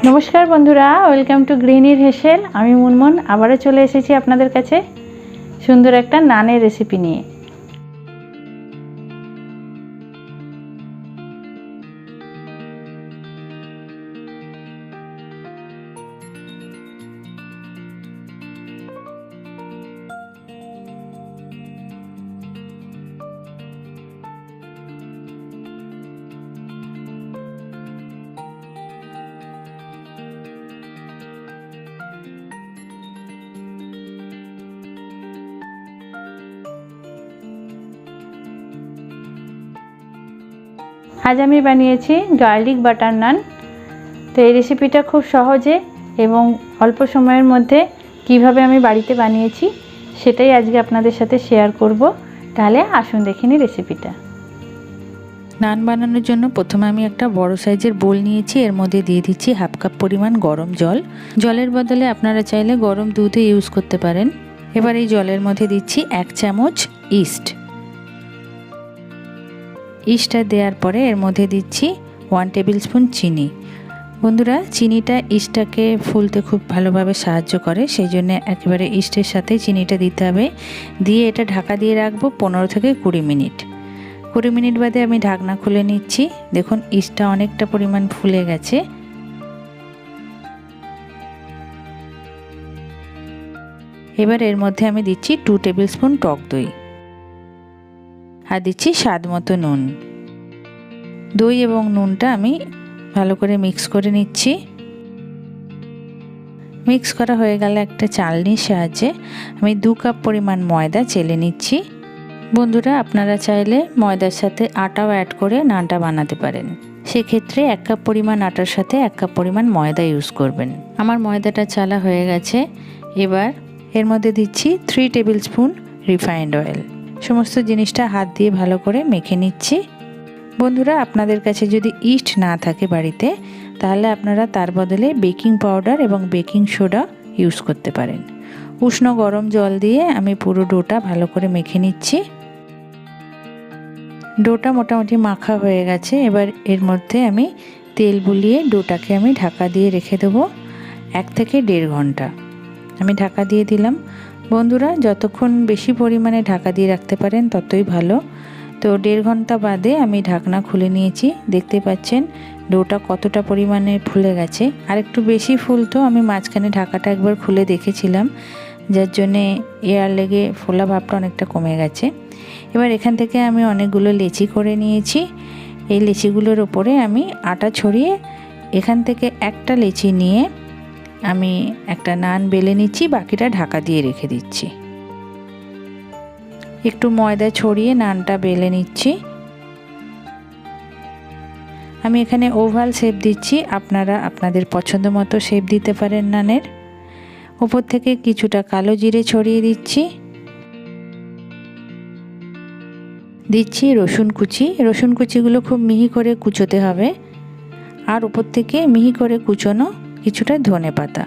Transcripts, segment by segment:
नमस्कार बंधुरा welcome to ग्रिहिनीर हेसेल। आमी मुनमुन आबारो चले एसेछि आपनादेर काछे सुंदर एकटा नानेर रेसिपि निये। आज आमी बानिয়েছি गार्लिक बाटार नान। तो এই রেসিপিটা খুব সহজে এবং অল্প সময়ের মধ্যে কিভাবে আমি বাড়িতে বানিয়েছি সেটাই আজকে আপনাদের সাথে শেয়ার করব। তাহলে আসুন দেখে নিই রেসিপিটা। নান বানানোর জন্য প্রথমে আমি একটা বড় সাইজের বোল নিয়েছি। এর মধ্যে দিয়ে দিচ্ছি হাফ কাপ পরিমাণ গরম জল। জলের বদলে আপনারা চাইলে গরম দুধও ইউজ করতে পারেন। এবার এই জলের মধ্যে দিচ্ছি 1 চামচ ইস্ট। ইস্টটা দেওয়ার পরে এর মধ্যে দিচ্ছি 1 টেবিল স্পুন চিনি। বন্ধুরা, চিনিটা ইস্টটাকে ফুলতে খুব ভালোভাবে সাহায্য করে, সেই জন্য একেবারে ইস্টের সাথে চিনিটা দিতে হবে। দিয়ে এটা ঢাকা দিয়ে রাখবো 15 থেকে 20 মিনিট। 20 মিনিট বাদে আমি ঢাকনা খুলে নিচ্ছি। দেখুন ইস্টটা অনেকটা পরিমাণ ফুলে গেছে। এবার এর মধ্যে আমি দিচ্ছি 2 টেবিল স্পুন টক দই আর দিচ্ছি স্বাদ মতো নুন। দই এবং নুনটা আমি ভালো করে মিক্স করে নিচ্ছি। মিক্স করা হয়ে গেলে একটা চালনির সাহায্যে আমি 2 কাপ পরিমাণ ময়দা চেলে নিচ্ছি। বন্ধুরা, আপনারা চাইলে ময়দার সাথে আটাও অ্যাড করে নানটা বানাতে পারেন। সেক্ষেত্রে 1 কাপ পরিমাণ আটার সাথে 1 কাপ পরিমাণ ময়দা ইউজ করবেন। আমার ময়দাটা চালা হয়ে গেছে। এবার এর মধ্যে দিচ্ছি 3 টেবিল স্পুন রিফাইন্ড অয়েল। সমস্ত জিনিসটা হাত দিয়ে ভালো করে মেখে নিচ্ছি। বন্ধুরা, আপনাদের কাছে যদি ইস্ট না থাকে বাড়িতে, তাহলে আপনারা তার বদলে বেকিং পাউডার এবং বেকিং সোডা ইউজ করতে পারেন। উষ্ণ গরম জল দিয়ে আমি পুরো ডোটা ভালো করে মেখে নিচ্ছি। ডোটা মোটামুটি মাখা হয়ে গেছে। এবার এর মধ্যে আমি তেল বুলিয়ে ডোটাকে আমি ঢাকা দিয়ে রেখে দেবো 1 থেকে 1.5 ঘন্টা। আমি ঢাকা দিয়ে দিলাম। বন্ধুরা, যতক্ষণ বেশি পরিমাণে ঢাকা দিয়ে রাখতে পারেন ততই ভালো। তো 1.5 ঘন্টা বাদে আমি ঢাকনা খুলে নিয়েছি। দেখতে পাচ্ছেন ডোটা কতটা পরিমাণে ফুলে গেছে। আর একটু বেশি ফুলতো, আমি মাঝখানে ঢাকাটা একবার খুলে দেখেছিলাম, যার জন্যে এয়ার লেগে ফোলা ভাবটা অনেকটা কমে গেছে। এবার এখান থেকে আমি অনেকগুলো লেচি করে নিয়েছি। এই লেচিগুলোর ওপরে আমি আটা ছড়িয়ে এখান থেকে একটা লেচি নিয়ে আমি একটা নান বেলে নিচ্ছি, বাকিটা ঢাকা দিয়ে রেখে দিচ্ছি। একটু ময়দা ছড়িয়ে নানটা বেলে নিচ্ছি। আমি এখানে ওভাল শেপ দিচ্ছি, আপনারা আপনাদের পছন্দ মতো শেপ দিতে পারেন নানের। উপর থেকে কিছুটা কালো জিরে ছড়িয়ে দিচ্ছি। দিচ্ছি রসুন কুচি। রসুন কুচিগুলো খুব মিহি করে কুচোতে হবে। আর উপর থেকে মিহি করে কুচোনো কিছুটা ধনেপাতা।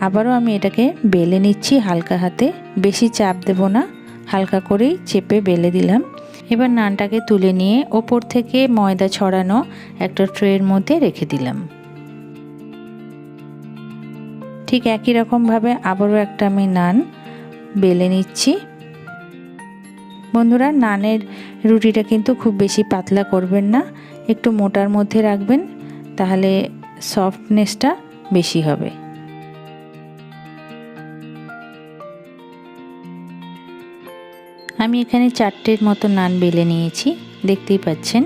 আবারও আমি এটাকে বেলে নিচ্ছি হালকা হাতে, বেশি চাপ দেব না, হালকা করেই চেপে বেলে দিলাম। এবার নানটাকে তুলে নিয়ে ওপর থেকে ময়দা ছড়ানো একটা ট্রের মধ্যে রেখে দিলাম। ঠিক একই রকমভাবে আবারও একটা আমি নান বেলে নিচ্ছি। বন্ধুরা, নানের রুটিটা কিন্তু খুব বেশি পাতলা করবেন না, একটু মোটার মধ্যে রাখবেন, তাহলে সফটনেসটা বেশি হবে। আমি এখানে 4টের মতো নান বেলে নিয়েছি, দেখতেই পাচ্ছেন।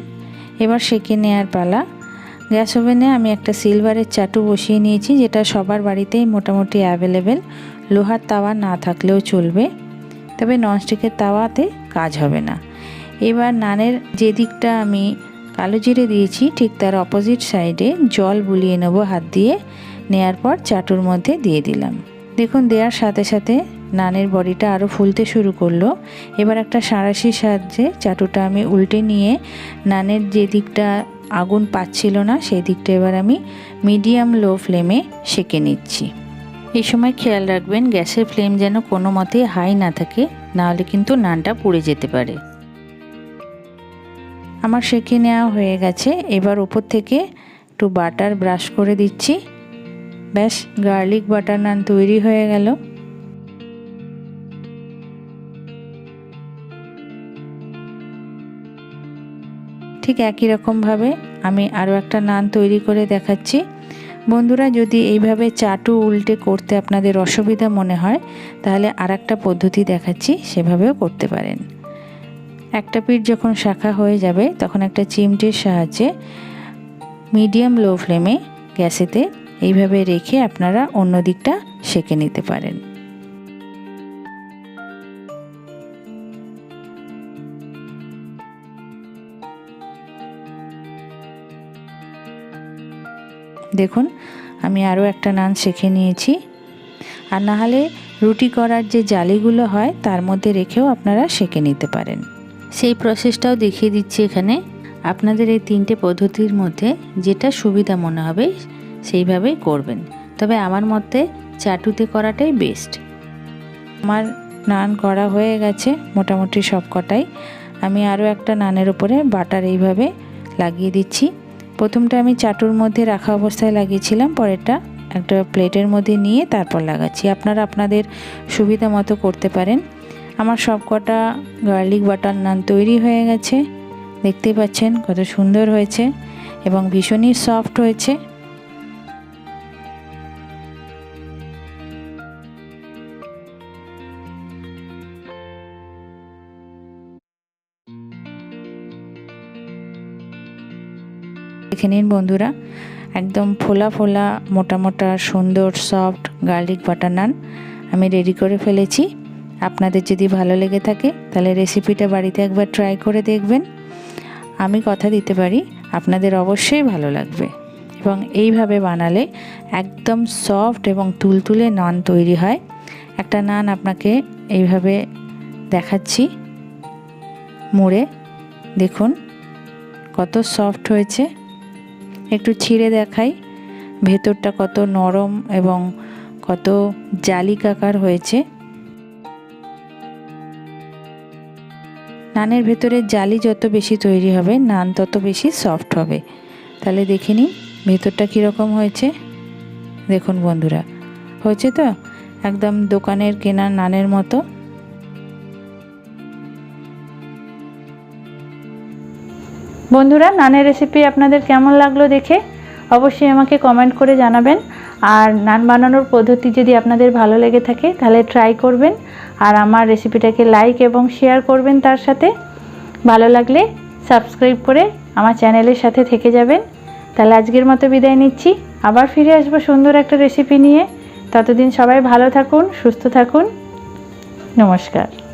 এবার সেঁকে নেওয়ার পালা। গ্যাস ওভেনে আমি একটা সিলভারের চাটু বসিয়ে নিয়েছি, যেটা সবার বাড়িতেই মোটামুটি অ্যাভেলেবেল। লোহার তাওয়া না থাকলেও চলবে, তবে ননস্টিকের তাওয়াতে কাজ হবে না। এবার নানের যে দিকটা আমি কালো জিরে দিয়েছি ঠিক তার অপোজিট সাইডে জল বুলিয়ে নেব হাত দিয়ে। নেয়ার পর চাটুর মধ্যে দিয়ে দিলাম। দেখুন দেওয়ার সাথে সাথে নানের বডিটা আরও ফুলতে শুরু করলো। এবার একটা সাঁড়াশির সাহায্যে চাটুটা আমি উল্টে নিয়ে নানের যে দিকটা আগুন পাচ্ছিল না সেই দিকটা এবার আমি মিডিয়াম লো ফ্লেমে সেঁকে নিচ্ছি। এই সময় খেয়াল রাখবেন গ্যাসের ফ্লেম যেন কোনো মতে হাই না থাকে, নাহলে কিন্তু নানটা পুড়ে যেতে পারে। আমার সেঁকে নেওয়া হয়ে গেছে। এবার উপর থেকে একটু বাটার ব্রাশ করে দিচ্ছি। ব্যাস, গার্লিক বাটার নান তৈরি হয়ে গেল। ঠিক একই রকমভাবে আমি আরও একটা নান তৈরি করে দেখাচ্ছি। বন্ধুরা, যদি এইভাবে চাটু উল্টে করতে আপনাদের অসুবিধা মনে হয় তাহলে আর একটা পদ্ধতি দেখাচ্ছি, সেভাবেও করতে পারেন। একটা পিঠ যখন শাখা হয়ে যাবে তখন একটা চিমটির সাহায্যে মিডিয়াম লো ফ্লেমে গ্যাসেতে এইভাবে রেখে আপনারা অন্য দিকটা সেঁকে নিতে পারেন। দেখুন, আমি আরও একটা নান সেঁকে নিয়েছি। আর না হলে রুটি করার যে জালিগুলো হয় তার মধ্যে রেখেও আপনারা সেঁকে নিতে পারেন। সেই প্রসেসটাও দেখিয়ে দিচ্ছি এখানে। আপনাদের এই তিনটে পদ্ধতির মধ্যে যেটা সুবিধা মনে হবে সেইভাবেই করবেন, তবে আমার মতে চাটুতে করাটাই বেস্ট। আমার নান করা হয়ে গেছে মোটামুটি সব কটাই। আমি আরও একটা নানের উপরে বাটার এইভাবে লাগিয়ে দিচ্ছি। প্রথমটা আমি চাটুর মধ্যে রাখা অবস্থায় লাগিয়েছিলাম, পরেরটা একটা প্লেটের মধ্যে নিয়ে তারপর লাগাচ্ছি। আপনারা আপনাদের সুবিধা মতো করতে পারেন। আমার সব কটা গার্লিক বাটার নান তৈরি হয়ে গেছে। দেখতেই পাচ্ছেন কত সুন্দর হয়েছে এবং ভীষণই সফট হয়েছে। দেখে নিন বন্ধুরা, একদম ফোলা ফোলা মোটা মোটা সুন্দর সফট গার্লিক বাটার নান আমি রেডি করে ফেলেছি। আপনাদের যদি ভালো লেগে থাকে তাহলে রেসিপিটা বাড়িতে একবার ট্রাই করে দেখবেন। আমি কথা দিতে পারি আপনাদের অবশ্যই ভালো লাগবে এবং এইভাবে বানালে একদম সফট এবং তুলতুলে নান তৈরি হয়। একটা নান আপনাকে এইভাবে দেখাচ্ছি মুড়ে, দেখুন কত সফট হয়েছে। একটু ছিঁড়ে দেখাই ভেতরটা কত নরম এবং কত জালিকাকার হয়েছে। নানের ভেতরে জালি যত বেশি তৈরি হবে নান তত বেশি সফট হবে। তাহলে দেখে নিন ভেতরটা কীরকম হয়েছে। দেখুন বন্ধুরা, হয়েছে তো একদম দোকানের কেনা নানের মতো। বন্ধুরা, নানের রেসিপি আপনাদের কেমন লাগলো দেখে অবশ্যই আমাকে কমেন্ট করে জানাবেন। আর নান বানানোর পদ্ধতি যদি আপনাদের ভালো লেগে থাকে তাহলে ট্রাই করবেন আর আমার রেসিপিটাকে লাইক এবং শেয়ার করবেন। তার সাথে ভালো লাগলে সাবস্ক্রাইব করে আমার চ্যানেলের সাথে থেকে যাবেন। তাহলে আজকের মতো বিদায় নিচ্ছি, আবার ফিরে আসবো সুন্দর একটা রেসিপি নিয়ে। ততদিন সবাই ভালো থাকুন, সুস্থ থাকুন। নমস্কার।